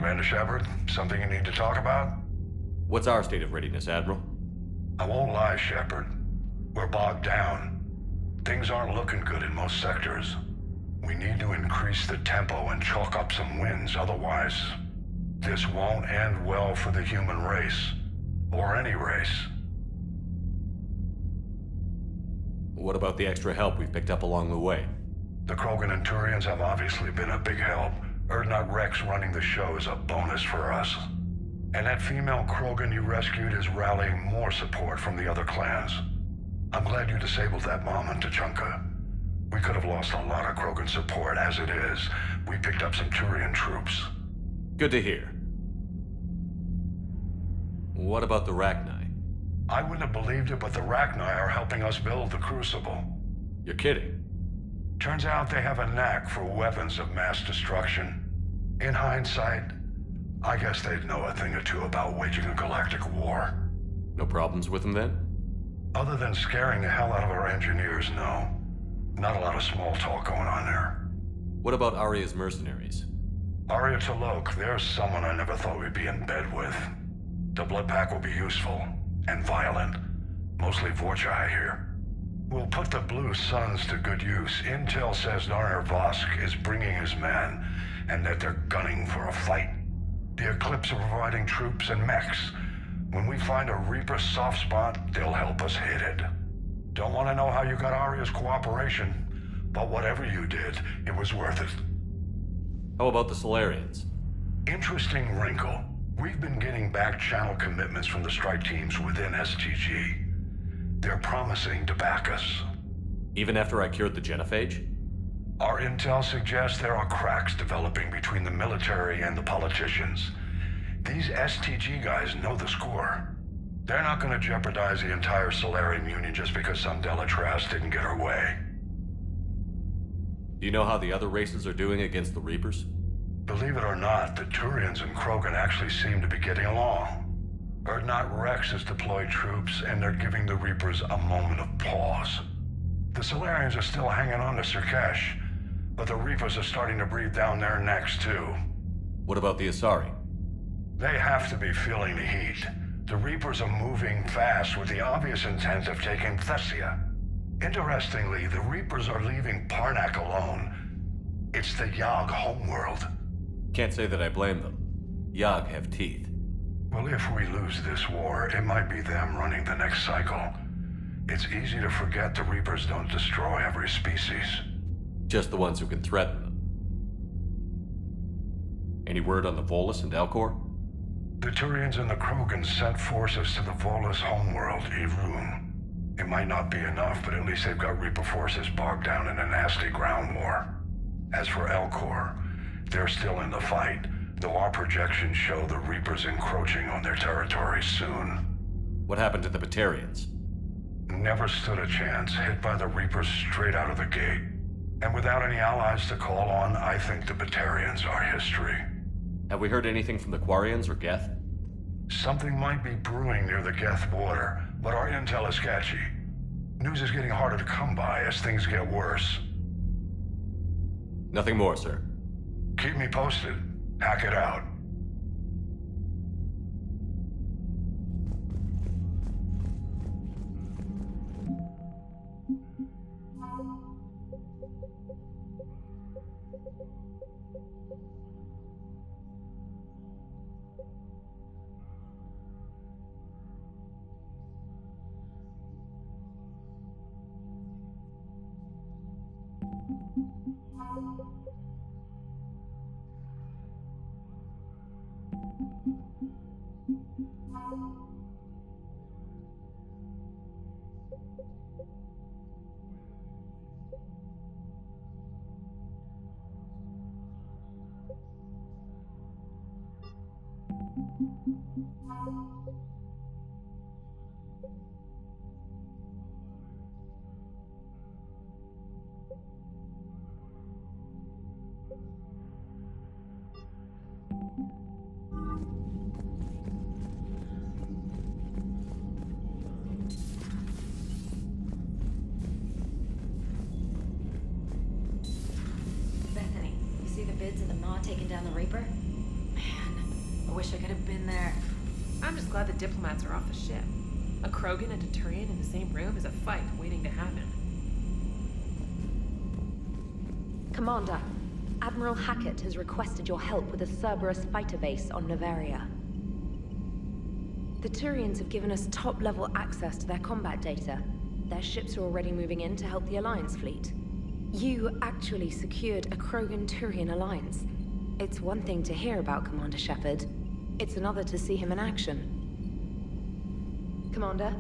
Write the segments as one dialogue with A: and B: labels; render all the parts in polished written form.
A: Commander Shepard, something you need to talk about?
B: What's our state of readiness, Admiral?
A: I won't lie, Shepard. We're bogged down. Things aren't looking good in most sectors. We need to increase the tempo and chalk up some wins, otherwise, this won't end well for the human race. Or any race.
B: What about the extra help we've picked up along the way?
A: The Krogan and Turians have obviously been a big help. Urdnot Rex running the show is a bonus for us. And that female Krogan you rescued is rallying more support from the other clans. I'm glad you disabled that mom in Tuchanka. We could have lost a lot of Krogan support. As it is, we picked up some Turian troops.
B: Good to hear. What about the Rachni?
A: I wouldn't have believed it, but the Rachni are helping us build the Crucible.
B: You're kidding.
A: Turns out they have a knack for weapons of mass destruction. In hindsight, I guess they'd know a thing or two about waging a galactic war.
B: No problems with them then?
A: Other than scaring the hell out of our engineers, no. Not a lot of small talk going on there.
B: What about Arya's mercenaries?
A: Arya T'Lok, there's someone I never thought we'd be in bed with. The blood pack will be useful, and violent. Mostly Vorcha, I hear. We'll put the Blue Suns to good use. Intel says Narner Vosk is bringing his men, and that they're gunning for a fight. The Eclipse are providing troops and mechs. When we find a Reaper soft spot, they'll help us hit it. Don't want to know how you got Arya's cooperation, but whatever you did, it was worth it.
B: How about the Solarians?
A: Interesting wrinkle. We've been getting back-channel commitments from the strike teams within STG. They're promising to back us.
B: Even after I cured the genophage?
A: Our intel suggests there are cracks developing between the military and the politicians. These STG guys know the score. They're not going to jeopardize the entire Solarian Union just because some Delatras didn't get her way.
B: Do you know how the other races are doing against the Reapers?
A: Believe it or not, the Turians and Krogan actually seem to be getting along. Urdnot Rex has deployed troops, and they're giving the Reapers a moment of pause. The Solarians are still hanging on to Surkesh, but the Reapers are starting to breathe down their necks too.
B: What about the Asari?
A: They have to be feeling the heat. The Reapers are moving fast with the obvious intent of taking Thessia. Interestingly, the Reapers are leaving Parnak alone. It's the Yogg homeworld.
B: Can't say that I blame them. Yogg have teeth.
A: Well, if we lose this war, it might be them running the next cycle. It's easy to forget the Reapers don't destroy every species.
B: Just the ones who can threaten them. Any word on the Volus and Elcor?
A: The Turians and the Krogan sent forces to the Volus homeworld, Irun. It might not be enough, but at least they've got Reaper forces bogged down in a nasty ground war. As for Elcor, they're still in the fight, though our projections show the Reapers encroaching on their territory soon.
B: What happened to the Batarians?
A: Never stood a chance, hit by the Reapers straight out of the gate. And without any allies to call on, I think the Batarians are history.
B: Have we heard anything from the Quarians or Geth?
A: Something might be brewing near the Geth border, but our intel is sketchy. News is getting harder to come by as things get worse.
B: Nothing more, sir.
A: Keep me posted. Hack it out.
C: Bethany, you see the bids of the Maw taking down the Reaper? Man, wish I could have been there.
D: I'm just glad the diplomats are off the ship. A Krogan and a Turian in the same room is a fight waiting to happen.
E: Commander, Admiral Hackett has requested your help with a Cerberus fighter base on Novaria. The Turians have given us top-level access to their combat data. Their ships are already moving in to help the Alliance fleet. You actually secured a Krogan-Turian alliance. It's one thing to hear about Commander Shepard. It's another to see him in action. Commander?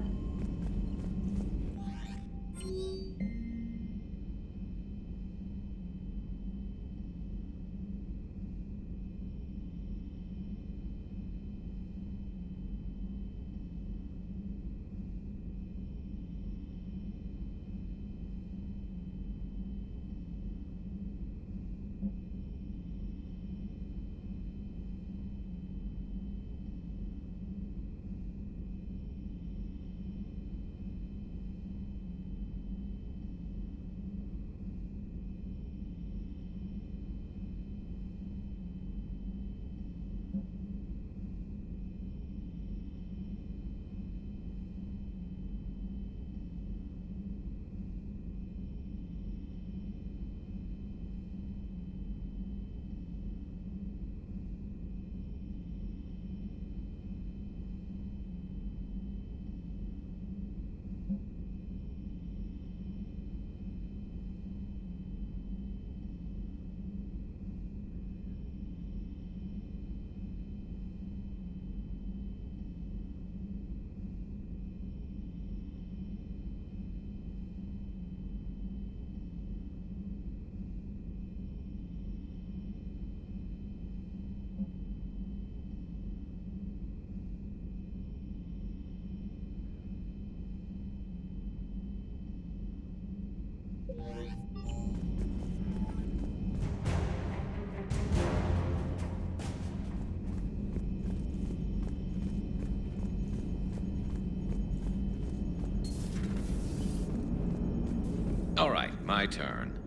F: All right, my turn.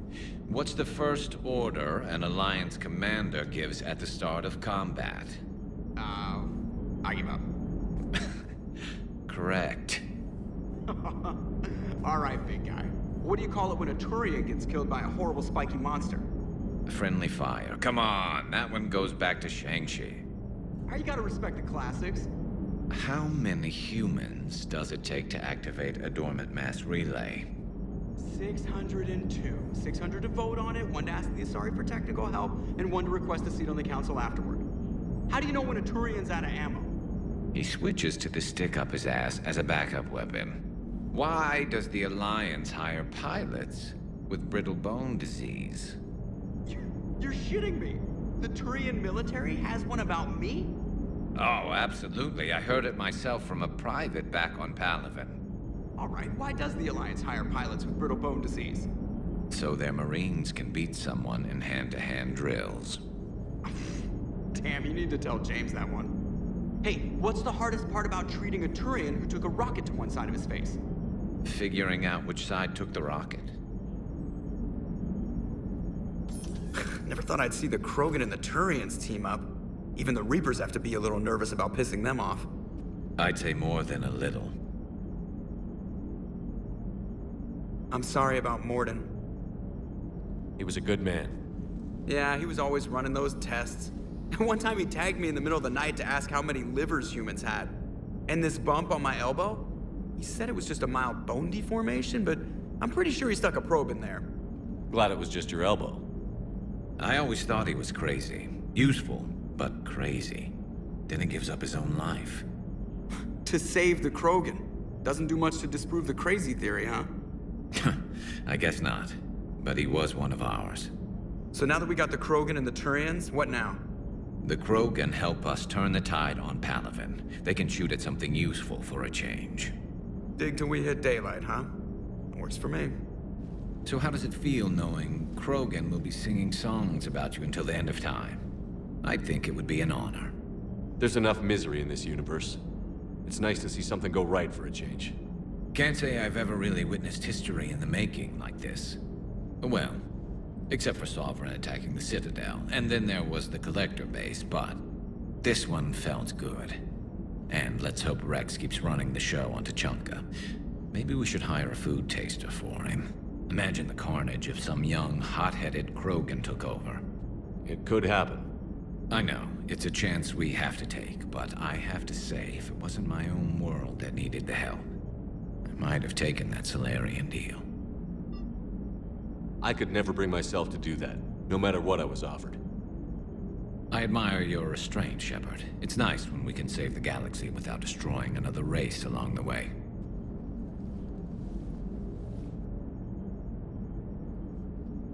F: What's the first order an Alliance commander gives at the start of combat?
G: I give up.
F: Correct.
G: All right, big guy. What do you call it when a Turian gets killed by a horrible spiky monster?
F: Friendly fire. Come on, that one goes back to Shang-Chi.
G: You gotta respect the classics.
F: How many humans does it take to activate a dormant mass relay?
G: 602. 600 to vote on it, one to ask the Asari for technical help, and one to request a seat on the council afterward. How do you know when a Turian's out of ammo?
F: He switches to the stick up his ass as a backup weapon. Why does the Alliance hire pilots with brittle bone disease?
G: You're shitting me. The Turian military has one about me?
F: Oh, absolutely. I heard it myself from a private back on Palaven.
G: All right, why does the Alliance hire pilots with brittle bone disease?
F: So their Marines can beat someone in hand-to-hand drills.
G: Damn, you need to tell James that one. Hey, what's the hardest part about treating a Turian who took a rocket to one side of his face?
F: Figuring out which side took the rocket.
G: Never thought I'd see the Krogan and the Turians team up. Even the Reapers have to be a little nervous about pissing them off.
F: I'd say more than a little.
G: I'm sorry about Morden.
B: He was a good man.
G: Yeah, he was always running those tests. One time he tagged me in the middle of the night to ask how many livers humans had. And this bump on my elbow? He said it was just a mild bone deformation, but I'm pretty sure he stuck a probe in there.
B: Glad it was just your elbow.
F: I always thought he was crazy. Useful, but crazy. Then he gives up his own life.
G: To save the Krogan. Doesn't do much to disprove the crazy theory, huh?
F: I guess not. But he was one of ours.
G: So now that we got the Krogan and the Turians, what now?
F: The Krogan help us turn the tide on Palaven. They can shoot at something useful for a change.
G: Dig till we hit daylight, huh? Works for me.
F: So how does it feel knowing Krogan will be singing songs about you until the end of time? I think it would be an honor.
B: There's enough misery in this universe. It's nice to see something go right for a change.
F: Can't say I've ever really witnessed history in the making like this. Well, except for Sovereign attacking the Citadel, and then there was the Collector base, but this one felt good. And let's hope Rex keeps running the show on Tuchanka. Maybe we should hire a food taster for him. Imagine the carnage if some young, hot-headed Krogan took over.
B: It could happen.
F: I know, it's a chance we have to take, but I have to say, if it wasn't my own world that needed the help, I might have taken that Solarian deal.
B: I could never bring myself to do that, no matter what I was offered.
F: I admire your restraint, Shepard. It's nice when we can save the galaxy without destroying another race along the way.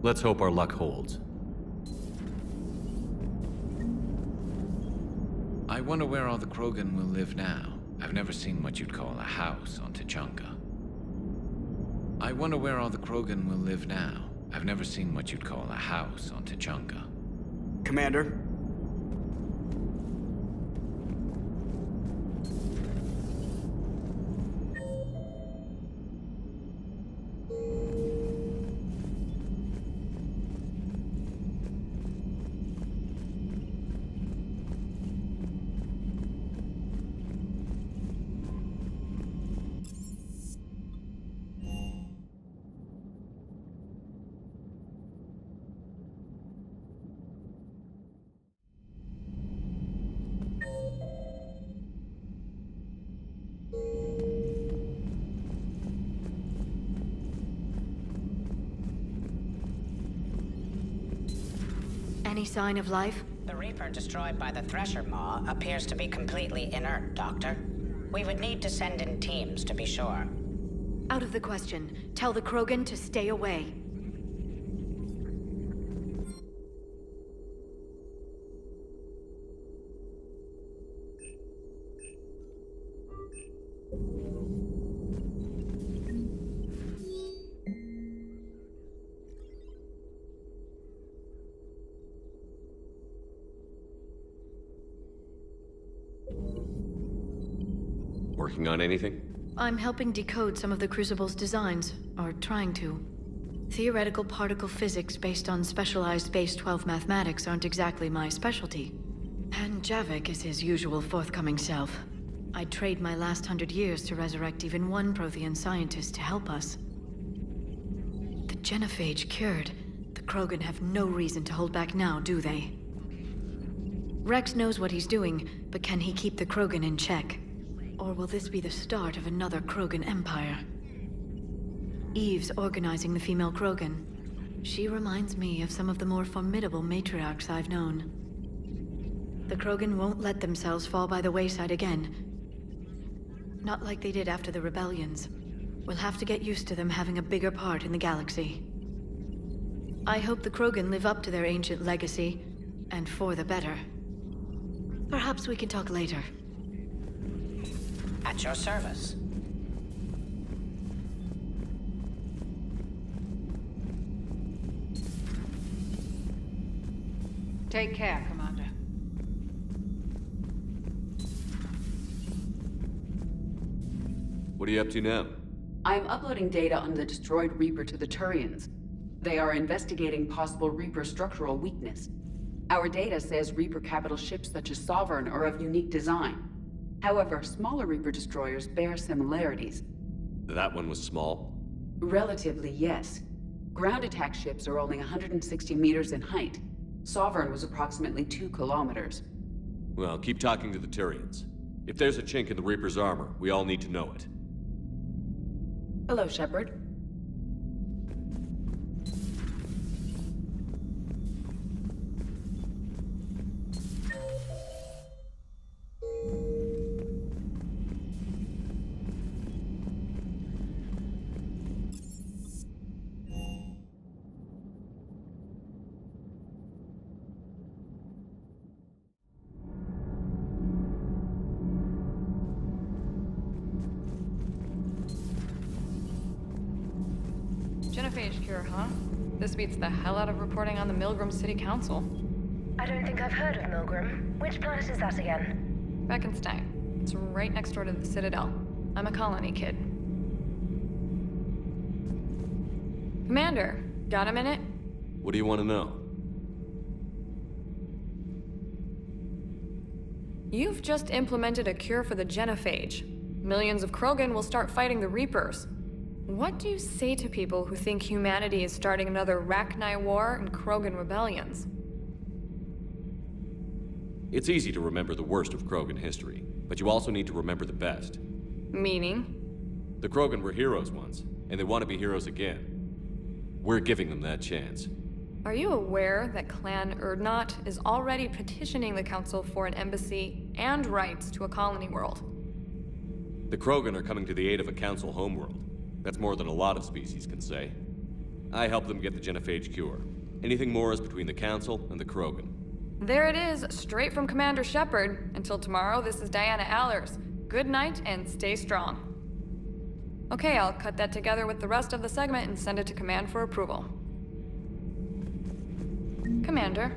B: Let's hope our luck holds.
F: I wonder where all the Krogan will live now. I've never seen what you'd call a house on Tuchanka. I wonder where all the Krogan will live now. I've never seen what you'd call a house on Tuchanka.
G: Commander?
C: Any sign of life?
H: The Reaper destroyed by the Thresher Maw appears to be completely inert, Doctor. We would need to send in teams to be sure.
C: Out of the question. Tell the Krogan to stay away.
B: Working on anything?
C: I'm helping decode some of the Crucible's designs, or trying to. Theoretical particle physics based on specialized base 12 mathematics aren't exactly my specialty. And Javik is his usual forthcoming self. I'd trade my last 100 years to resurrect even one Prothean scientist to help us. The genophage cured. The Krogan have no reason to hold back now, do they? Rex knows what he's doing, but can he keep the Krogan in check? Or will this be the start of another Krogan empire? Eve's organizing the female Krogan. She reminds me of some of the more formidable matriarchs I've known. The Krogan won't let themselves fall by the wayside again. Not like they did after the rebellions. We'll have to get used to them having a bigger part in the galaxy. I hope the Krogan live up to their ancient legacy, and for the better. Perhaps we can talk later.
H: At your service.
I: Take care, Commander.
B: What are you up to now?
I: I am uploading data on the destroyed Reaper to the Turians. They are investigating possible Reaper structural weakness. Our data says Reaper capital ships such as Sovereign are of unique design. However, smaller Reaper destroyers bear similarities.
B: That one was small.
I: Relatively, yes. Ground attack ships are only 160 meters in height. Sovereign was approximately 2 kilometers.
B: Well, keep talking to the Turians. If there's a chink in the Reaper's armor, we all need to know it.
I: Hello, Shepard.
D: Genophage cure, huh? This beats the hell out of reporting on the Milgram City Council.
J: I don't think I've heard of Milgram. Which planet is that again?
D: Beckenstein. It's right next door to the Citadel. I'm a colony kid. Commander, got a minute?
B: What do you want to know?
K: You've just implemented a cure for the genophage. Millions of Krogan will start fighting the Reapers. What do you say to people who think humanity is starting another Rachni War and Krogan rebellions?
B: It's easy to remember the worst of Krogan history, but you also need to remember the best.
K: Meaning?
B: The Krogan were heroes once, and they want to be heroes again. We're giving them that chance.
K: Are you aware that Clan Urdnot is already petitioning the Council for an embassy and rights to a colony world?
B: The Krogan are coming to the aid of a Council homeworld. That's more than a lot of species can say. I helped them get the genophage cure. Anything more is between the Council and the Krogan.
K: There it is, straight from Commander Shepard. Until tomorrow, this is Diana Allers. Good night and stay strong. Okay, I'll cut that together with the rest of the segment and send it to Command for approval. Commander.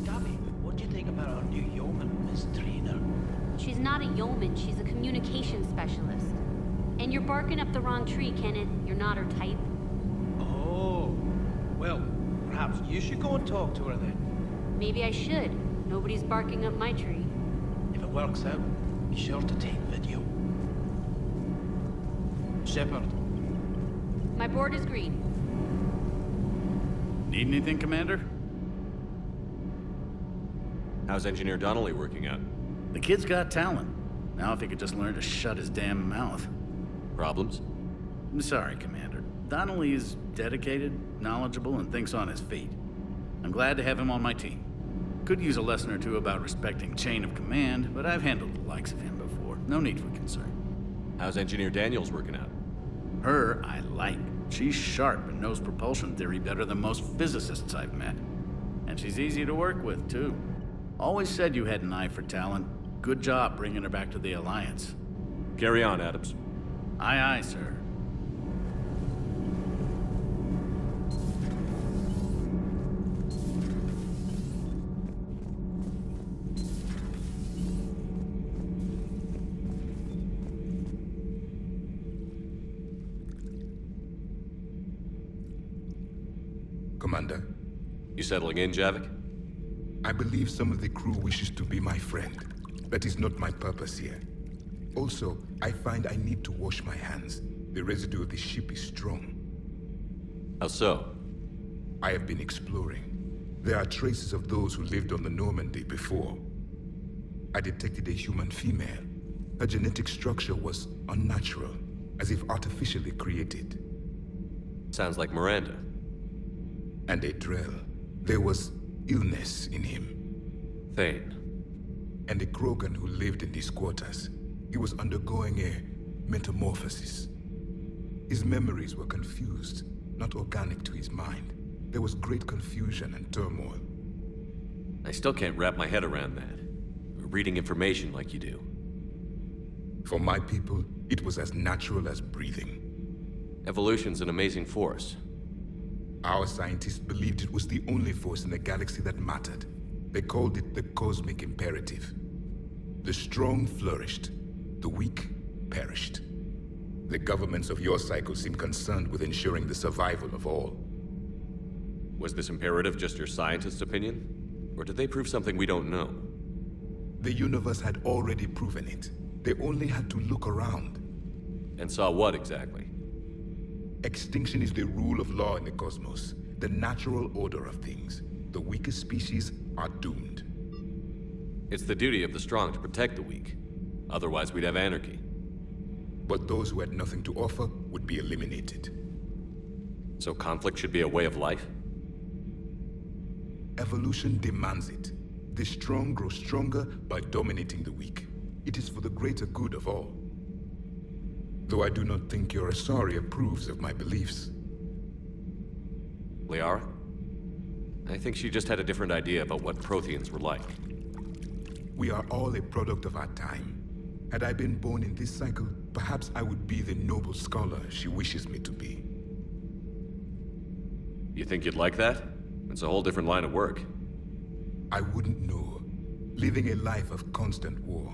L: Gabby, what do you think about our new yeoman, Miss Trainer?
M: She's not a yeoman, she's a communication specialist. And you're barking up the wrong tree, Kenneth. You're not her type.
L: Oh, well, perhaps you should go and talk to her then.
M: Maybe I should. Nobody's barking up my tree.
L: If it works out, be sure to take video. Shepard.
M: My board is green.
N: Need anything, Commander?
B: How's Engineer Donnelly working out?
N: The kid's got talent. Now if he could just learn to shut his damn mouth.
B: Problems?
N: I'm sorry, Commander. Donnelly is dedicated, knowledgeable, and thinks on his feet. I'm glad to have him on my team. Could use a lesson or two about respecting chain of command, but I've handled the likes of him before. No need for concern.
B: How's Engineer Daniels working out?
N: Her, I like. She's sharp and knows propulsion theory better than most physicists I've met. And she's easy to work with, too. Always said you had an eye for talent. Good job bringing her back to the Alliance.
B: Carry on, Adams.
N: Aye, aye, sir.
O: Commander.
B: You settling in, Javik?
O: I believe some of the crew wishes to be my friend. That is not my purpose here. Also, I find I need to wash my hands. The residue of the ship is strong.
B: How so?
O: I have been exploring. There are traces of those who lived on the Normandy before. I detected a human female. Her genetic structure was unnatural, as if artificially created.
B: Sounds like Miranda.
O: And a Drell. There was illness in him.
B: Thane.
O: And a Krogan who lived in these quarters. He was undergoing a metamorphosis. His memories were confused, not organic to his mind. There was great confusion and turmoil.
B: I still can't wrap my head around that. Reading information like you do.
O: For my people, it was as natural as breathing.
B: Evolution's an amazing force.
O: Our scientists believed it was the only force in the galaxy that mattered. They called it the cosmic imperative. The strong flourished, the weak perished. The governments of your cycle seem concerned with ensuring the survival of all.
B: Was this imperative just your scientist's opinion? Or did they prove something we don't know?
O: The universe had already proven it. They only had to look around.
B: And saw what exactly?
O: Extinction is the rule of law in the cosmos, the natural order of things. The weakest species are doomed.
B: It's the duty of the strong to protect the weak. Otherwise, we'd have anarchy.
O: But those who had nothing to offer would be eliminated.
B: So conflict should be a way of life?
O: Evolution demands it. The strong grow stronger by dominating the weak. It is for the greater good of all. Though I do not think your Asari approves of my beliefs.
B: Liara? I think she just had a different idea about what Protheans were like.
O: We are all a product of our time. Had I been born in this cycle, perhaps I would be the noble scholar she wishes me to be.
B: You think you'd like that? It's a whole different line of work.
O: I wouldn't know. Living a life of constant war.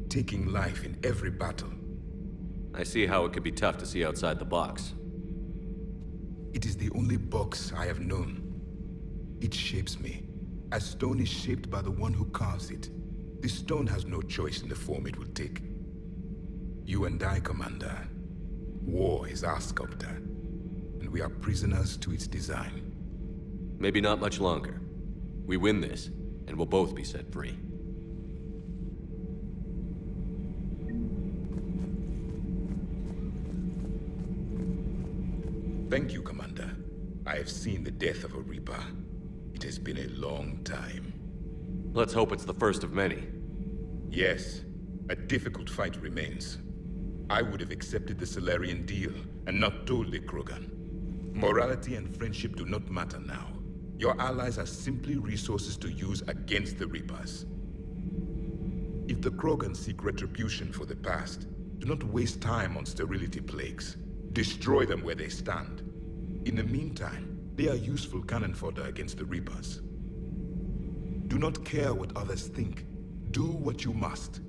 O: Taking life in every battle.
B: I see how it could be tough to see outside the box.
O: It is the only box I have known. It shapes me, as stone is shaped by the one who carves it. The stone has no choice in the form it will take. You and I, Commander. War is our sculptor, and we are prisoners to its design.
B: Maybe not much longer. We win this, and we'll both be set free.
O: Thank you, Commander. I have seen the death of a Reaper. It has been a long time.
B: Let's hope it's the first of many.
O: Yes, a difficult fight remains. I would have accepted the Solarian deal and not told the Krogan. Morality and friendship do not matter now. Your allies are simply resources to use against the Reapers. If the Krogan seek retribution for the past, do not waste time on sterility plagues. Destroy them where they stand. In the meantime, they are useful cannon fodder against the Reapers. Do not care what others think. Do what you must.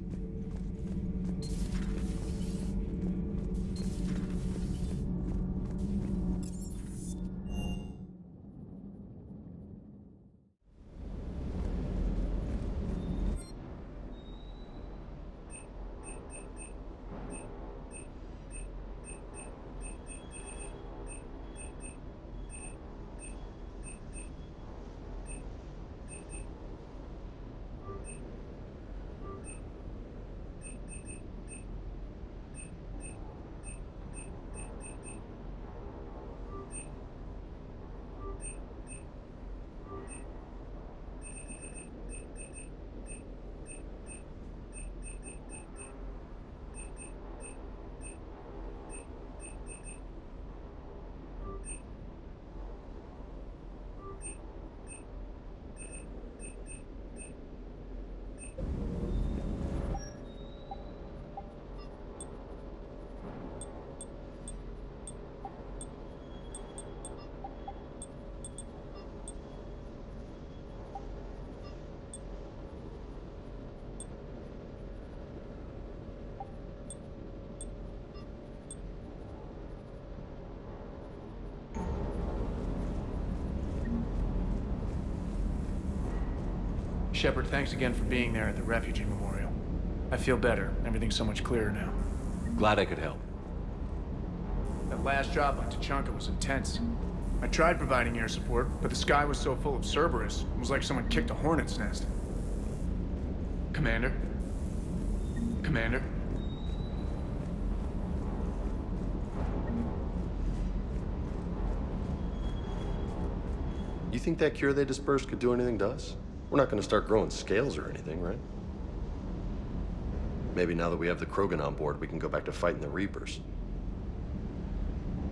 P: Shepard, thanks again for being there at the refugee memorial. I feel better. Everything's so much clearer now.
B: Glad I could help.
P: That last drop on Tuchanka was intense. I tried providing air support, but the sky was so full of Cerberus, it was like someone kicked a hornet's nest. Commander? Commander?
Q: You think that cure they dispersed could do anything to us? We're not going to start growing scales or anything, right? Maybe now that we have the Krogan on board, we can go back to fighting the Reapers.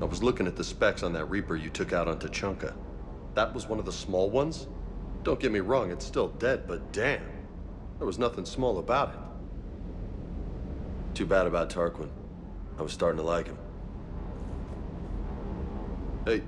Q: I was looking at the specs on that Reaper you took out on Tuchanka. That was one of the small ones? Don't get me wrong, it's still dead, but damn. There was nothing small about it. Too bad about Tarquin. I was starting to like him. Hey.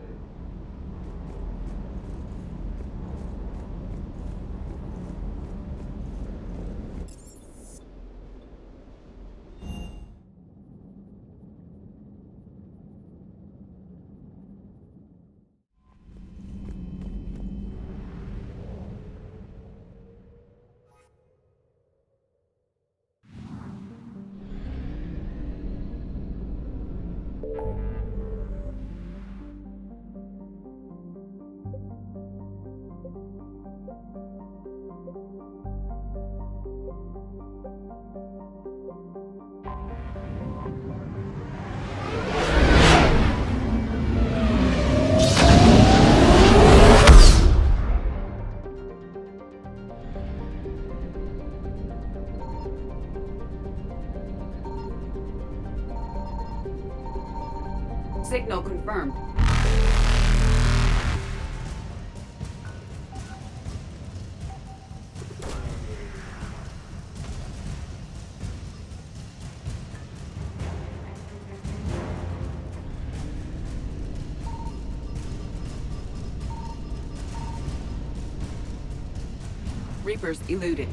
I: Signal confirmed. Reapers eluded.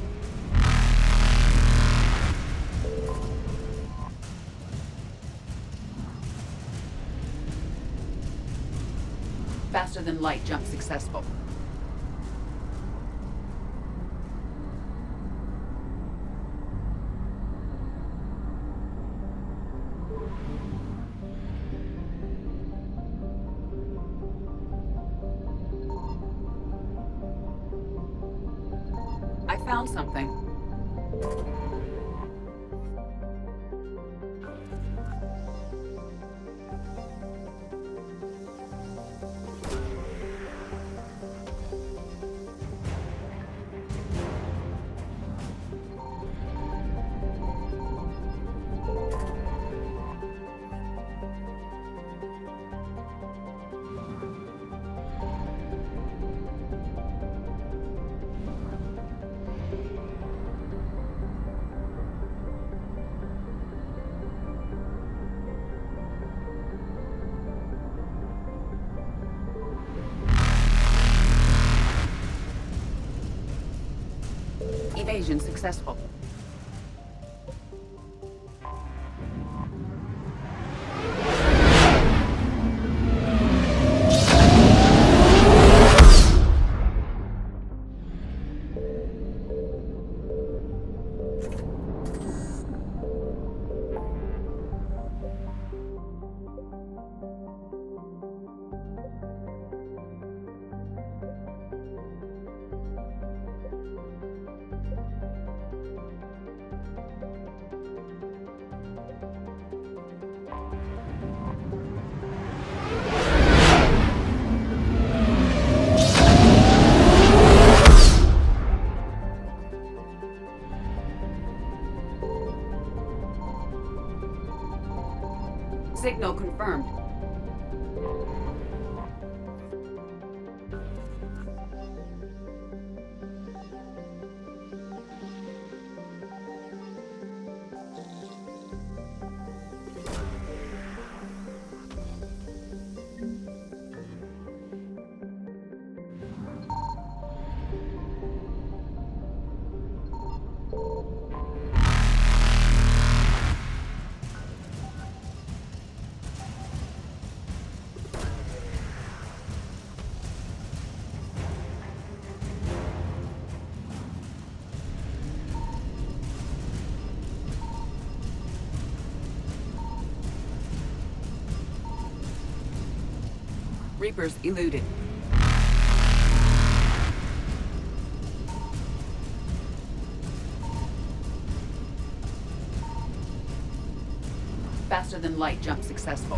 I: Faster than light jump successful. I found something. Evasion successful. Signal confirmed. Reapers eluded. Faster than light jump successful.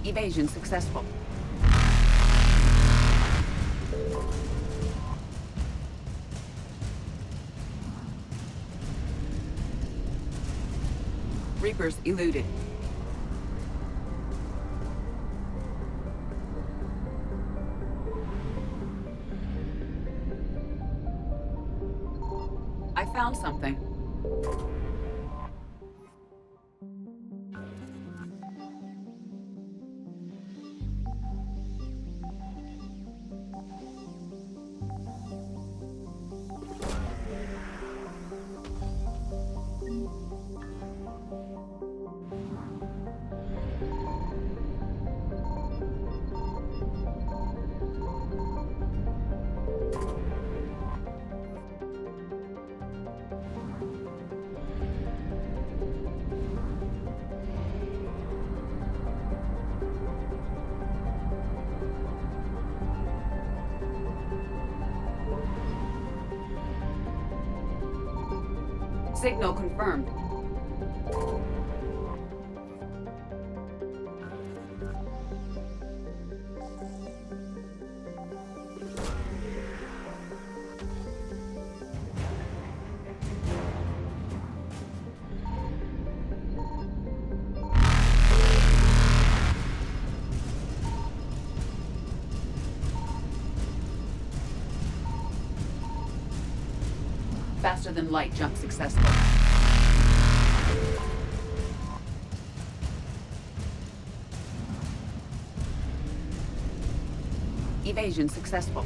I: Evasion successful. Reapers eluded. I found something. Signal confirmed. Faster than light jump successful. Evasion successful.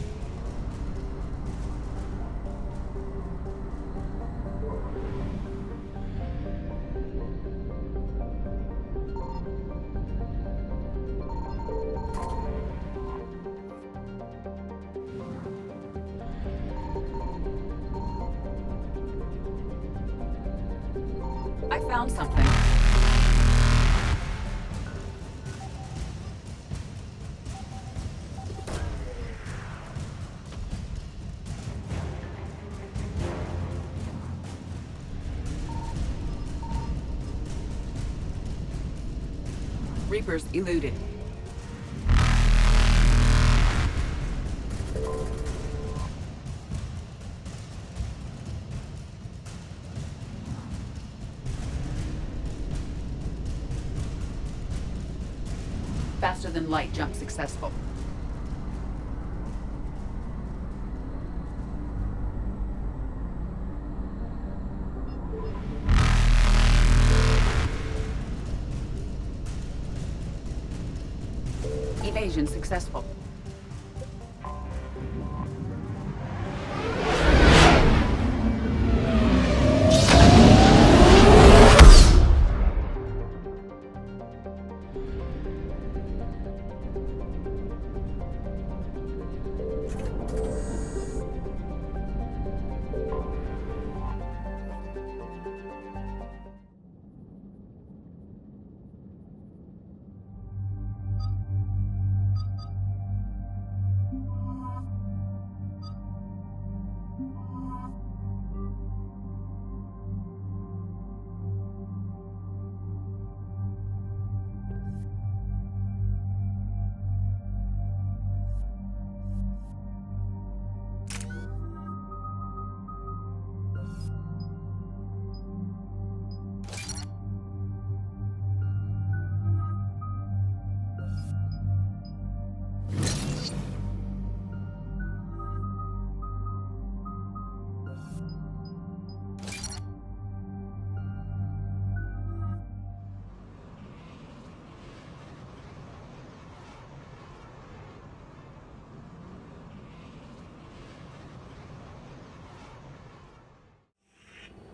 I: I found something. Reapers eluded. Faster than light jump successful. Evasion successful.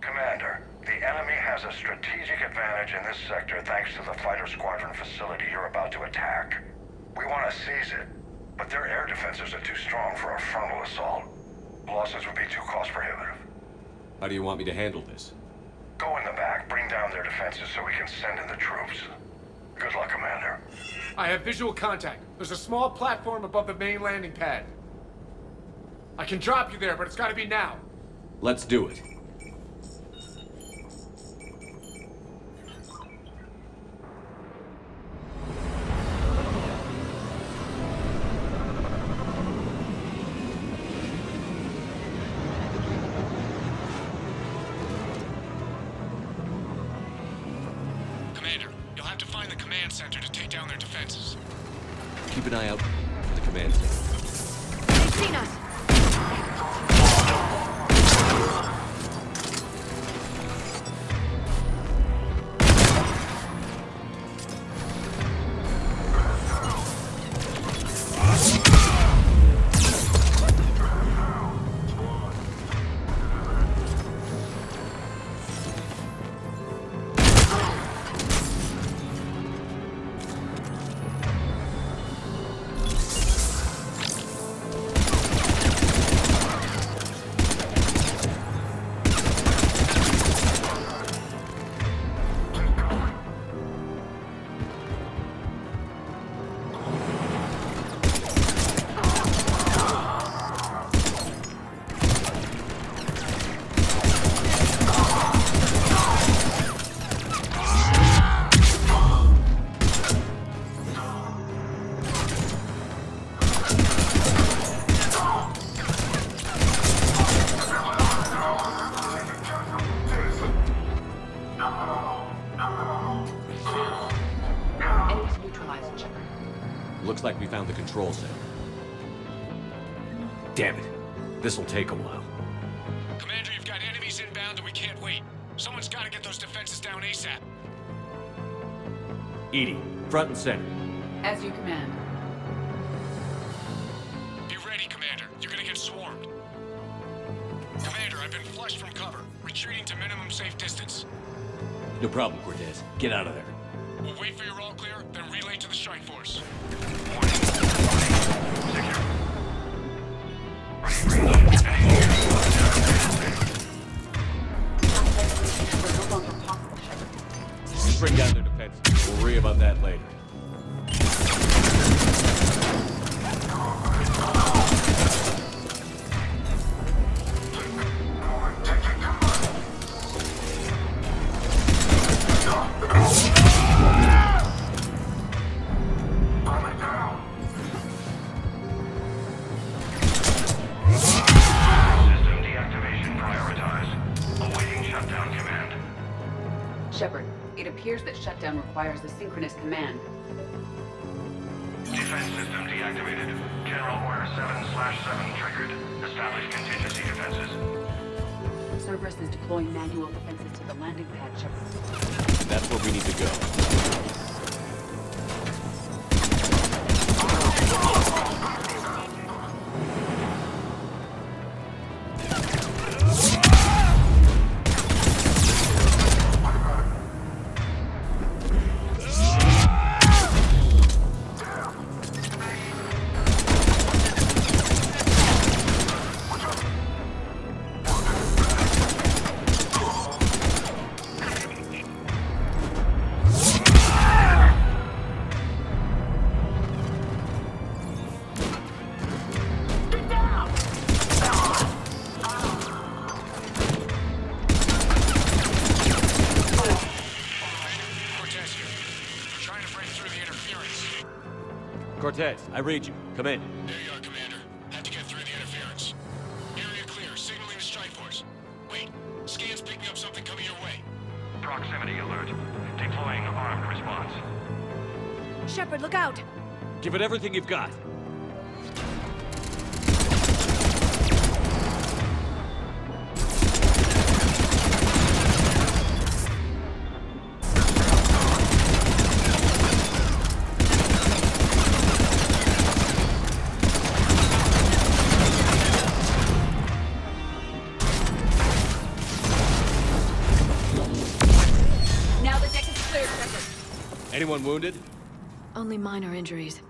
A: Commander, the enemy has a strategic advantage in this sector thanks to the fighter squadron facility you're about to attack. We want to seize it, but their air defenses are too strong for a frontal assault. Losses would be too cost prohibitive.
B: How do you want me to handle this?
A: Go in the back, bring down their defenses so we can send in the troops. Good luck, Commander.
P: I have visual contact. There's a small platform above the main landing pad. I can drop you there, but it's gotta be now.
B: Let's do it.
P: Center to take down their defenses.
B: Keep an eye out for the command center.
C: They've seen us!
B: Looks like we found the control center. Damn it. This'll take a while.
P: Commander, you've got enemies inbound and we can't wait. Someone's gotta get those defenses down ASAP.
B: EDI, front and center.
I: As you command.
P: Be ready, Commander. You're gonna get swarmed. Commander, I've been flushed from cover. Retreating to minimum safe distance.
B: No problem, Cortez. Get out of there.
P: We'll wait for your all clear, then relay to the strike force.
I: We're no longer possible.
B: bring down their defenses. We'll worry about that later.
I: Shepard, it appears that shutdown requires a synchronous command.
A: Defense system deactivated. General Order 7/7 triggered. Establish contingency defenses.
I: Cerberus is deploying manual defenses to the landing pad, Shepard.
B: That's where we need to go. Cortez, I read you. Come in.
R: There you are, Commander. Had to get through the interference. Area clear, signaling the strike force. Wait, scan's picking up something coming your way.
A: Proximity alert. Deploying armed response.
C: Shepard, look out!
B: Give it everything you've got. Anyone wounded?
C: Only minor injuries.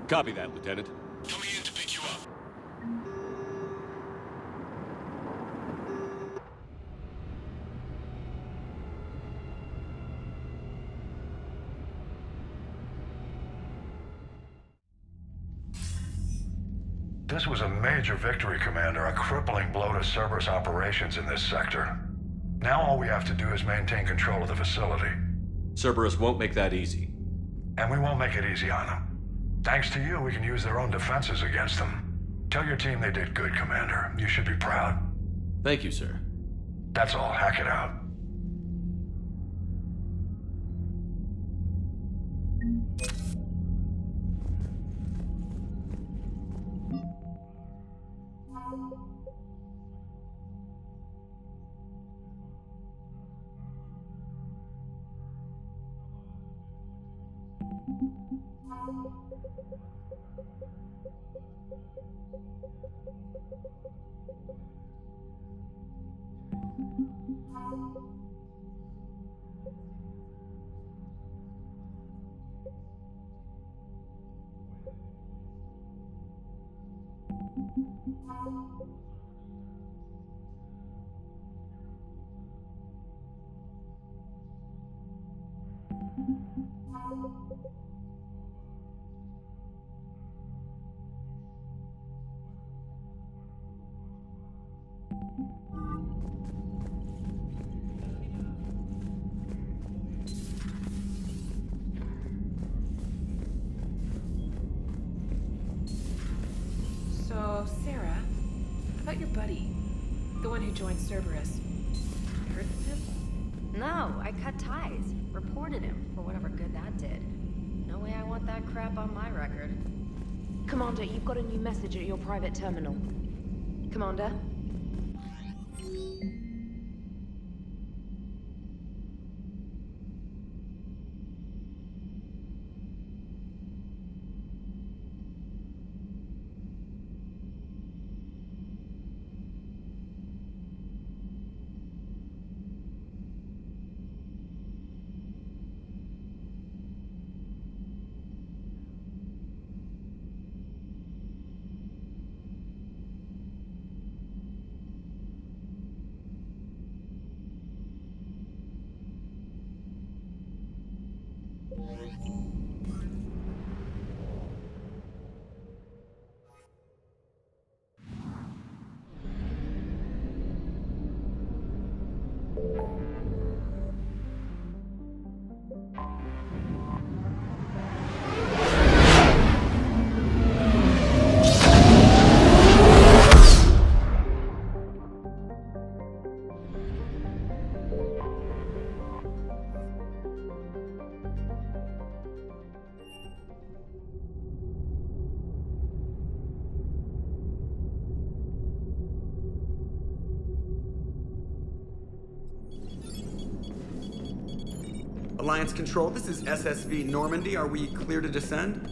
B: Copy that, Lieutenant.
R: Coming in to pick you up.
A: This was a major victory, Commander. A crippling blow to Cerberus operations in this sector. Now all we have to do is maintain control of the facility.
B: Cerberus won't make that easy.
A: And we won't make it easy on them. Thanks to you, we can use their own defenses against them. Tell your team they did good, Commander. You should be proud.
B: Thank you, sir.
A: That's all. Hack it out.
D: So, Sarah, about your buddy, the one who joined Cerberus. You heard from him?
E: No, I cut ties. Reported him for whatever good that did. No way I want that crap on my record. Commander, you've got a new message at your private terminal. Commander?
G: Alliance Control, this is SSV Normandy. Are we clear to descend?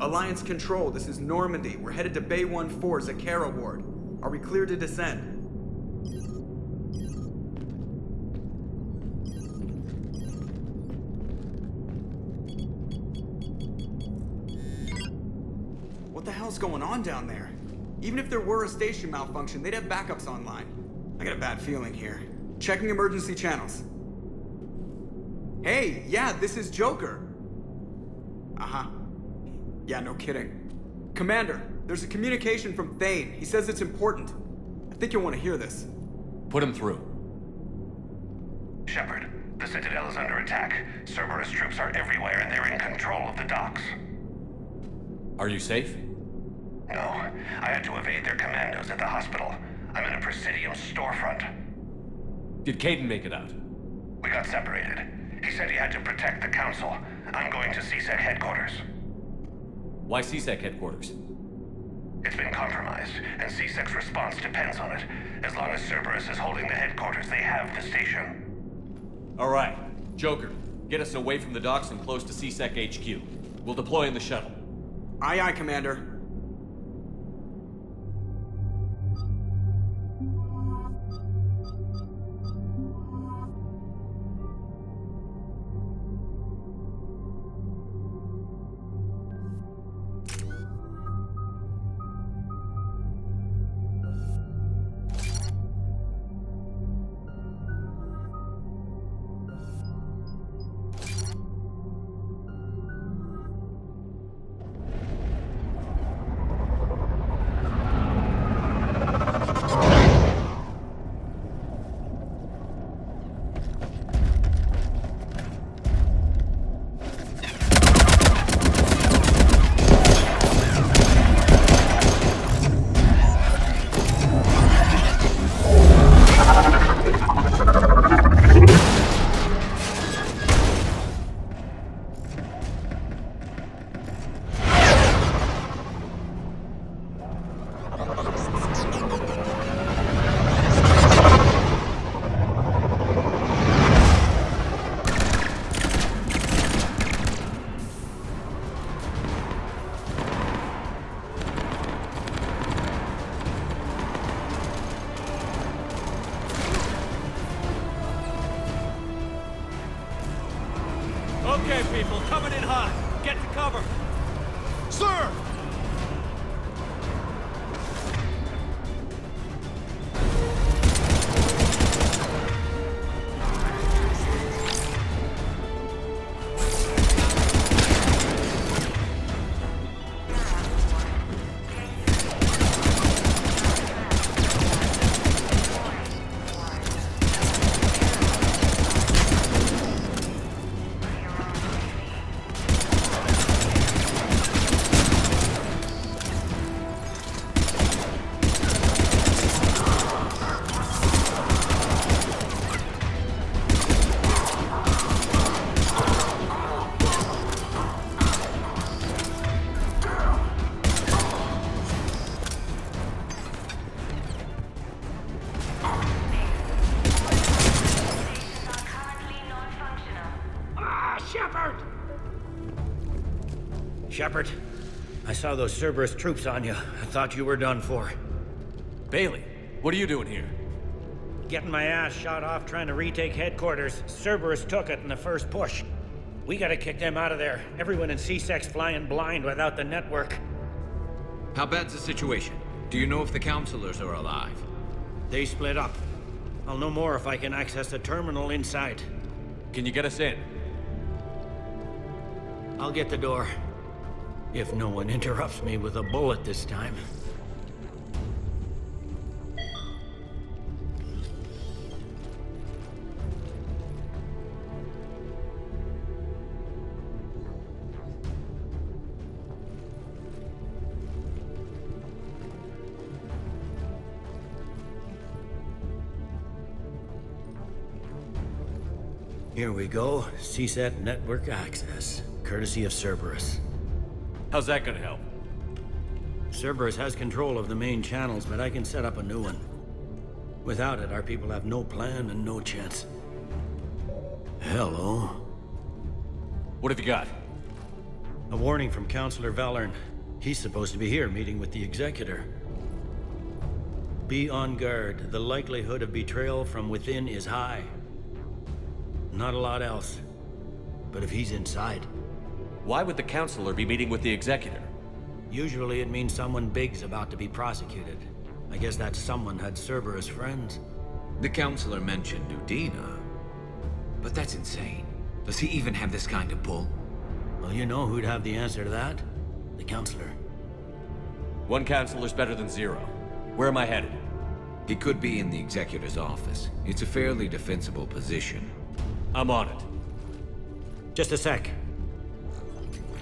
G: Alliance Control, this is Normandy. We're headed to Bay 1-4, Zakara Ward. Are we clear to descend? What the hell's going on down there? Even if there were a station malfunction, they'd have backups online. I got a bad feeling here. Checking emergency channels. Hey, yeah, this is Joker. Uh-huh. Yeah, no kidding. Commander, there's a communication from Thane. He says it's important. I think you'll want to hear this.
B: Put him through.
S: Shepard, the Citadel is under attack. Cerberus troops are everywhere and they're in control of the docks.
B: Are you safe?
S: No, I had to evade their commandos at the hospital. I'm in a Presidium storefront.
B: Did Caden make it out?
S: We got separated. He said he had to protect the Council. I'm going to CSEC headquarters.
B: Why CSEC headquarters?
S: It's been compromised, and CSEC's response depends on it. As long as Cerberus is holding the headquarters, they have the station.
B: All right. Joker, get us away from the docks and close to CSEC HQ. We'll deploy in the shuttle.
G: Aye, aye, Commander.
B: Okay, people, coming in hot. Get to cover.
R: Sir!
T: Shepard, I saw those Cerberus troops on you. I thought you were done for.
B: Bailey, what are you doing here?
T: Getting my ass shot off trying to retake headquarters. Cerberus took it in the first push. We gotta kick them out of there. Everyone in CSEC's flying blind without the network.
F: How bad's the situation? Do you know if the counselors are alive?
T: They split up. I'll know more if I can access the terminal inside.
B: Can you get us in?
T: I'll get the door. If no one interrupts me with a bullet this time. Here we go. CSET network access, courtesy of Cerberus.
B: How's that gonna help?
T: Cerberus has control of the main channels, but I can set up a new one. Without it, our people have no plan and no chance. Hello.
B: What have you got?
T: A warning from Counselor Valern. He's supposed to be here meeting with the Executor. Be on guard. The likelihood of betrayal from within is high. Not a lot else. But if he's inside...
B: Why would the Counselor be meeting with the Executor?
T: Usually it means someone big's about to be prosecuted. I guess that someone had Cerberus friends.
F: The Counselor mentioned Udina. But that's insane. Does he even have this kind of pull?
T: Well, you know who'd have the answer to that? The Counselor.
B: One Counselor's better than zero. Where am I headed?
F: He could be in the Executor's office. It's a fairly defensible position.
B: I'm on it.
T: Just a sec.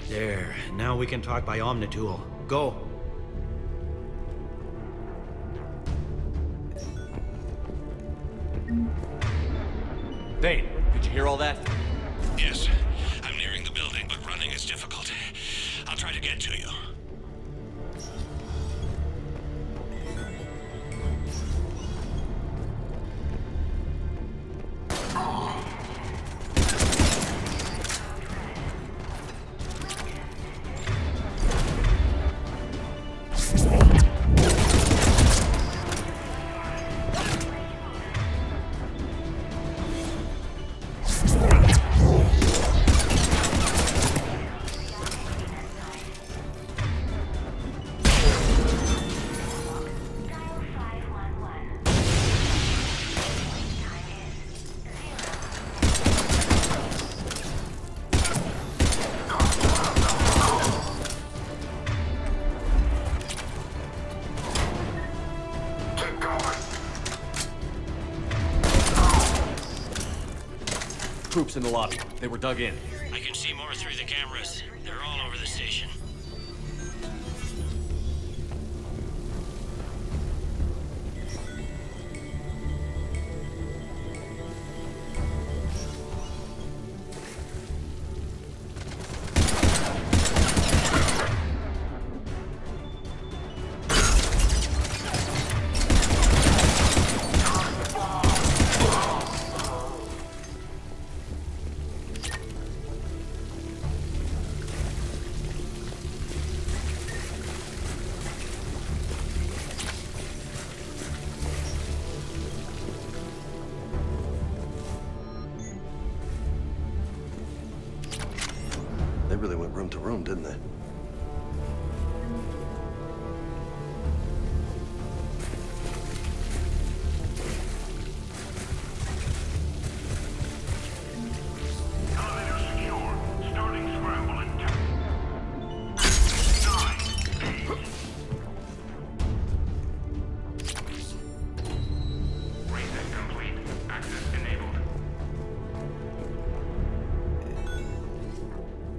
T: There. Now we can talk by Omnitool. Go.
B: Vane, did you hear all that?
R: Yes. I'm nearing the building, but running is difficult. I'll try to get to you.
B: Troops in the lobby. They were dug in.
U: I can see more through the cameras. They're all over the station.
Q: They really went room to room, didn't they?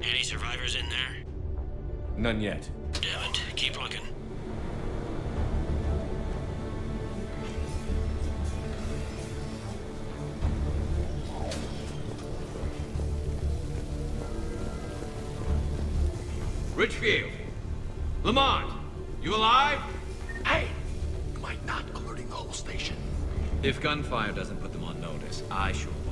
U: Any survivors in there?
B: None yet.
U: Damn it. Keep looking.
F: Richfield! Lamont! You alive?
R: Hey! You might not alerting the whole station.
F: If gunfire doesn't put them on notice, I sure won't.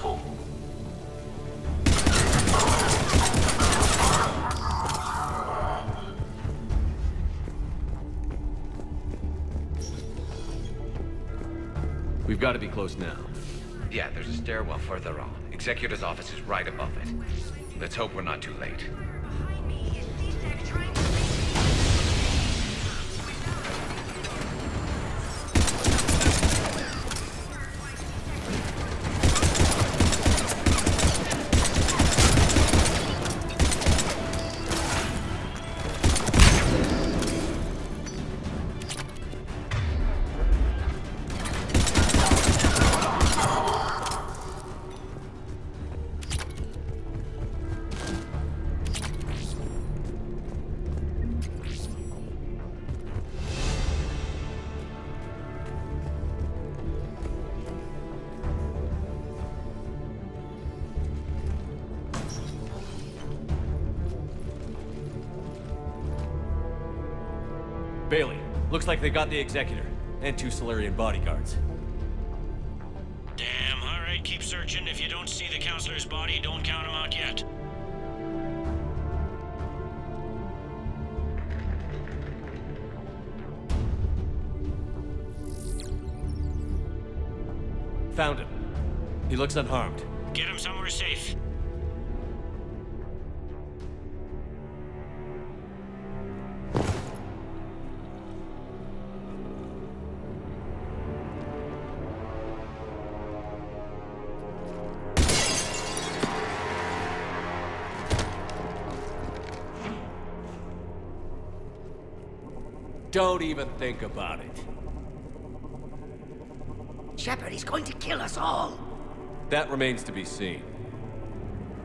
S: useful.
B: We've got to be close now.
F: Yeah, there's a stairwell further on. Executor's office is right above it. Let's hope we're not too late.
B: Bailey, looks like they got the Executor, and 2 Solarian bodyguards.
U: Damn, alright, keep searching. If you don't see the counselor's body, don't count him out yet.
B: Found him. He looks unharmed.
U: Get him somewhere safe.
B: Don't even think about it.
H: Shepard, he's going to kill us all.
B: That remains to be seen.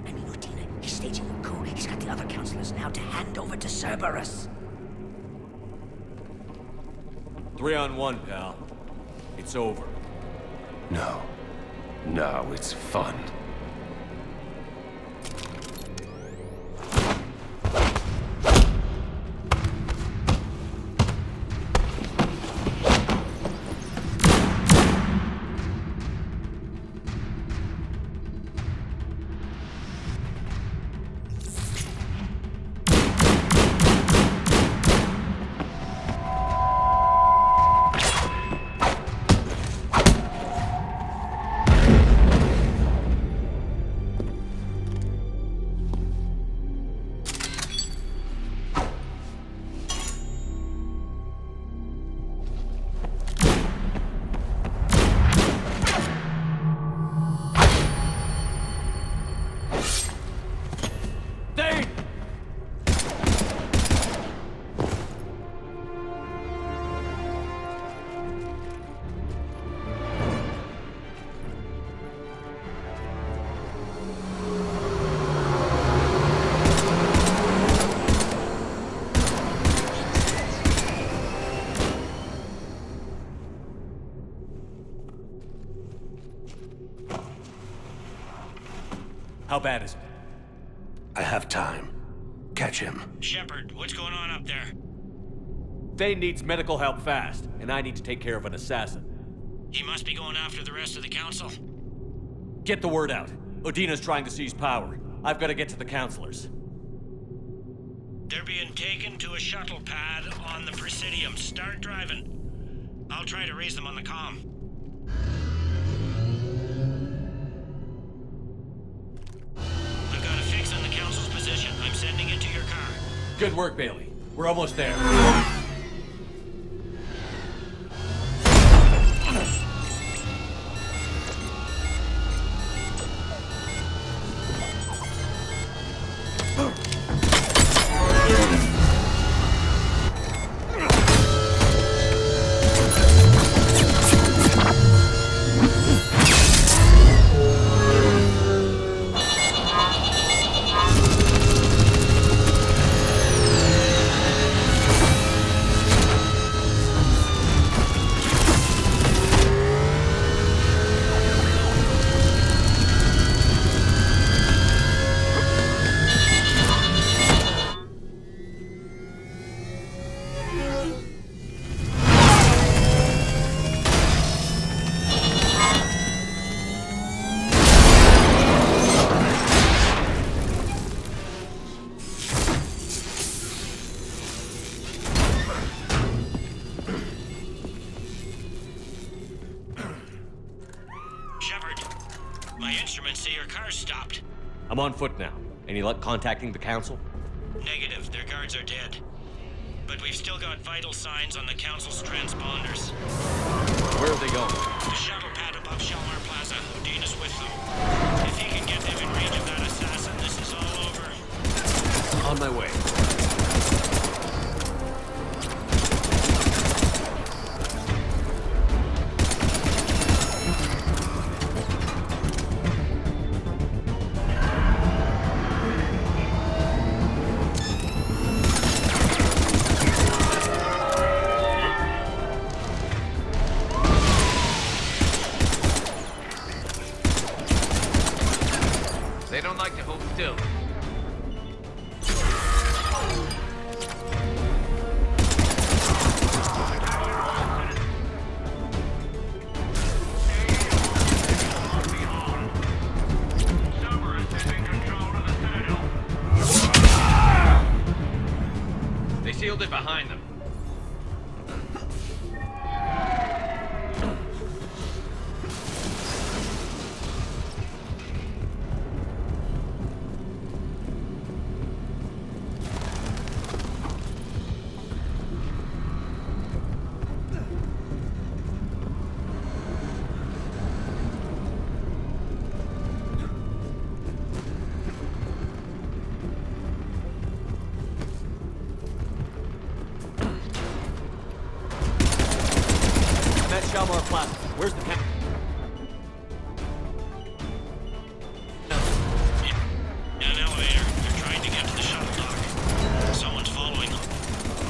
H: I mean, Udina, he's staging a coup. He's got the other counselors now to hand over to Cerberus.
B: 3-on-1, pal. It's over.
S: No. No, it's fun.
B: How bad is it?
S: I have time. Catch him.
U: Shepard, what's going on up there?
B: Thane needs medical help fast, and I need to take care of an assassin.
U: He must be going after the rest of the council.
B: Get the word out. Udina's trying to seize power. I've got to get to the counselors.
U: They're being taken to a shuttle pad on the Presidium. Start driving. I'll try to raise them on the comm. I've got a fix on the council's position. I'm sending it to your car.
B: Good work, Bailey. We're almost there.
U: your car's stopped.
B: I'm on foot now. Any luck contacting the council?
U: Negative. Their guards are dead. But we've still got vital signs on the council's transponders.
B: Where are they going?
U: The shuttle pad above Shalmar Plaza. Udina's with them. If he can get them in range of that assassin, this is all over.
B: On my way.
F: They don't like to hold still. They sealed it behind them.
B: Shalmar Plaza. Where's the camp?
U: In an elevator. They're trying to get to the shuttle dock. Someone's following them.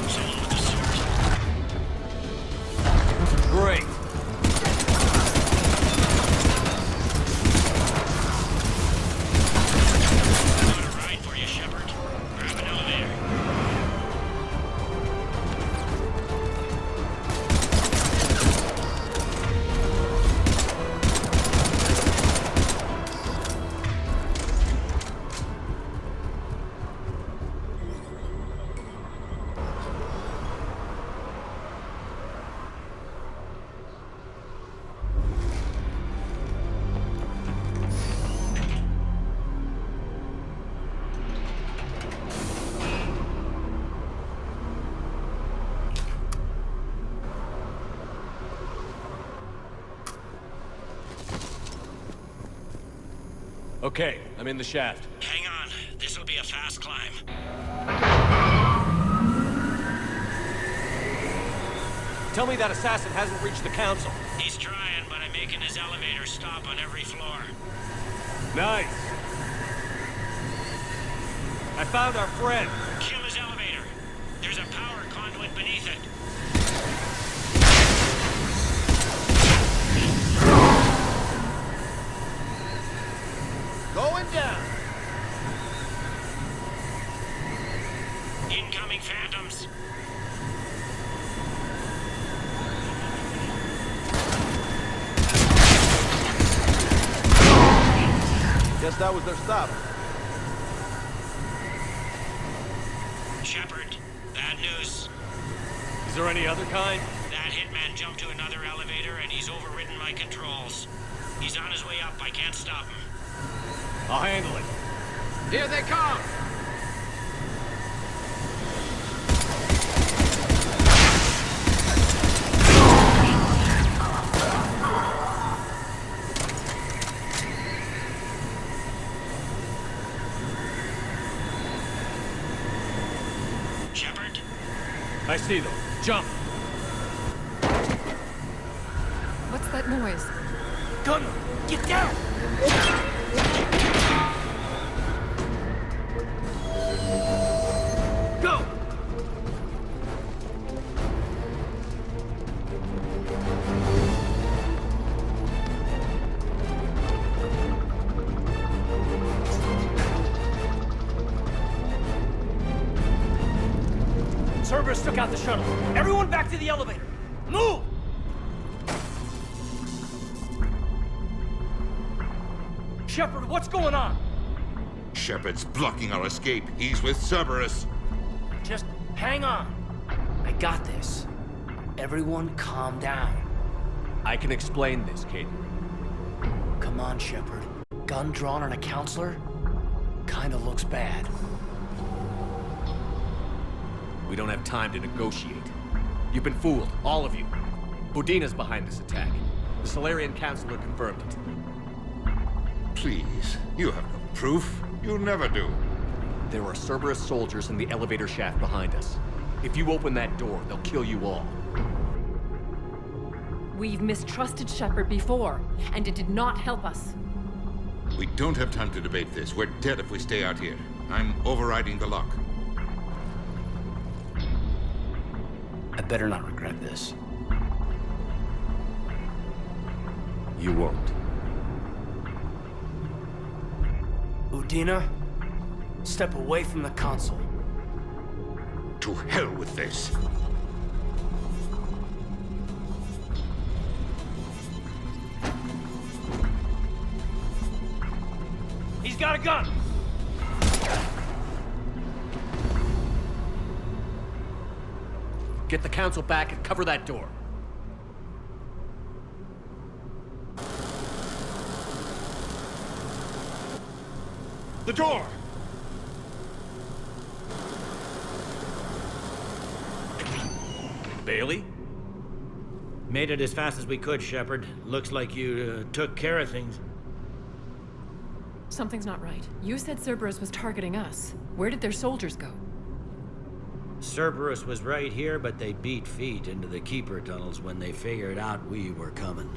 U: Someone with a sword.
B: Great.
U: Got a ride for you, Shepard. Grab an elevator.
B: Okay, I'm in the shaft.
U: Hang on. This'll be a fast climb.
B: Tell me that assassin hasn't reached the council.
U: He's trying, but I'm making his elevator stop on every floor.
B: Nice. I found our friend.
U: Kill his elevator. There's a power conduit beneath it.
J: Going down.
U: Incoming phantoms.
J: Guess that was their stop.
U: Shepard, bad news.
B: Is there any other kind?
U: That hitman jumped to another elevator and he's overridden my controls. He's on his way up. I can't stop him.
B: I'll handle it.
F: Here they come!
U: Shepard?
B: I see them. Jump!
K: What's that noise?
J: Gunner, get down! Go!
T: Cerberus took out the shuttle. Everyone back to the elevator. Move! Shepard, what's going on?
O: Shepard's blocking our escape. He's with Cerberus.
T: Just hang on. I got this. Everyone calm down.
B: I can explain this, Kate.
T: Come on, Shepard.
J: gun drawn on a counselor? Kinda looks bad.
L: We don't have time to negotiate. You've been fooled, all of you. Udina's behind this attack. The Solarian Counselor confirmed it.
O: Please, you have no proof. You'll never do.
L: There are Cerberus soldiers in the elevator shaft behind us. If you open that door, they'll kill you all.
V: We've mistrusted Shepard before, and it did not help us.
O: We don't have time to debate this. We're dead if we stay out here. I'm overriding the lock.
J: I better not regret this.
L: You won't.
J: Udina, step away from the console.
O: To hell with this.
J: He's got a gun!
L: Get the Council back and cover that door.
J: The door!
L: Bailey?
T: Made it as fast as we could, Shepard. Looks like you took care of things.
D: Something's not right. You said Cerberus was targeting us. Where did their soldiers go?
T: Cerberus was right here, but they beat feet into the Keeper tunnels when they figured out we were coming.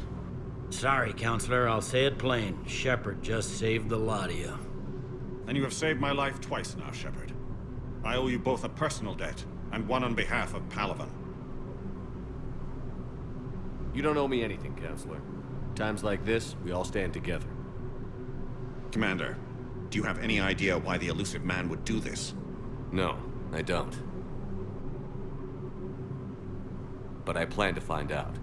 T: Sorry, Counselor, I'll say it plain. Shepard just saved the lot of you.
W: And you have saved my life twice now, Shepard. I owe you both a personal debt, and one on behalf of Palaven.
B: You don't owe me anything, Counselor. Times like this, we all stand together.
W: Commander, do you have any idea why the elusive man would do this?
B: No, I don't. But I plan to find out.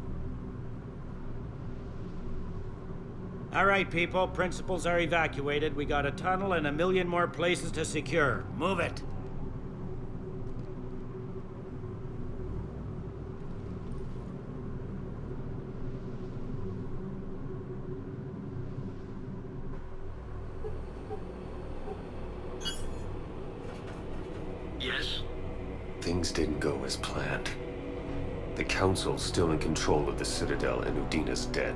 T: All right, people. Principals are evacuated. We got a tunnel and 1 million more places to secure. Move it.
X: Yes? Things didn't go as planned. The Council's still in control of the Citadel and Udina's dead.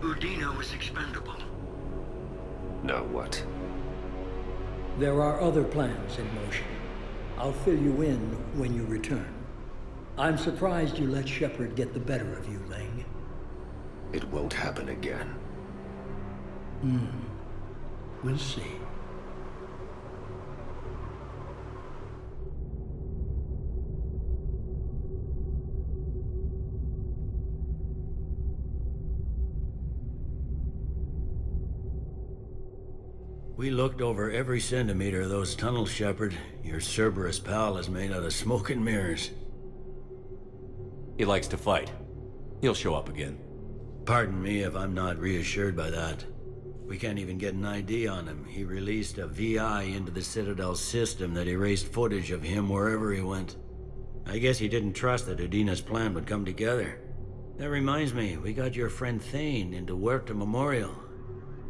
H: Udina was expendable.
X: Now what?
Y: There are other plans in motion. I'll fill you in when you return. I'm surprised you let Shepard get the better of you, Ling.
X: It won't happen again.
Y: We'll see.
T: We looked over every centimeter of those tunnels, Shepard. Your Cerberus pal is made out of smoke and mirrors.
B: He likes to fight. He'll show up again.
T: Pardon me if I'm not reassured by that. We can't even get an ID on him. He released a VI into the Citadel system that erased footage of him wherever he went. I guess he didn't trust that Udina's plan would come together. That reminds me, we got your friend Thane into Huerta Memorial.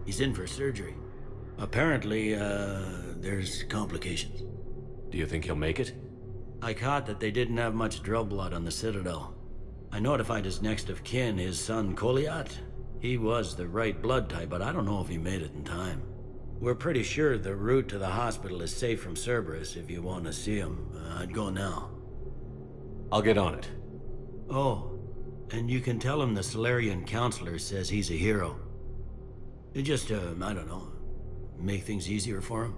T: He's in for surgery. Apparently, there's complications.
B: Do you think he'll make it?
T: I caught that they didn't have much drill blood on the Citadel. I notified his next of kin, his son Koliat. He was the right blood type, but I don't know if he made it in time. We're pretty sure the route to the hospital is safe from Cerberus if you want to see him. I'd go now.
B: I'll get on it.
T: Oh, and you can tell him the Solarian Counselor says he's a hero. It just, I don't know, make things easier for him?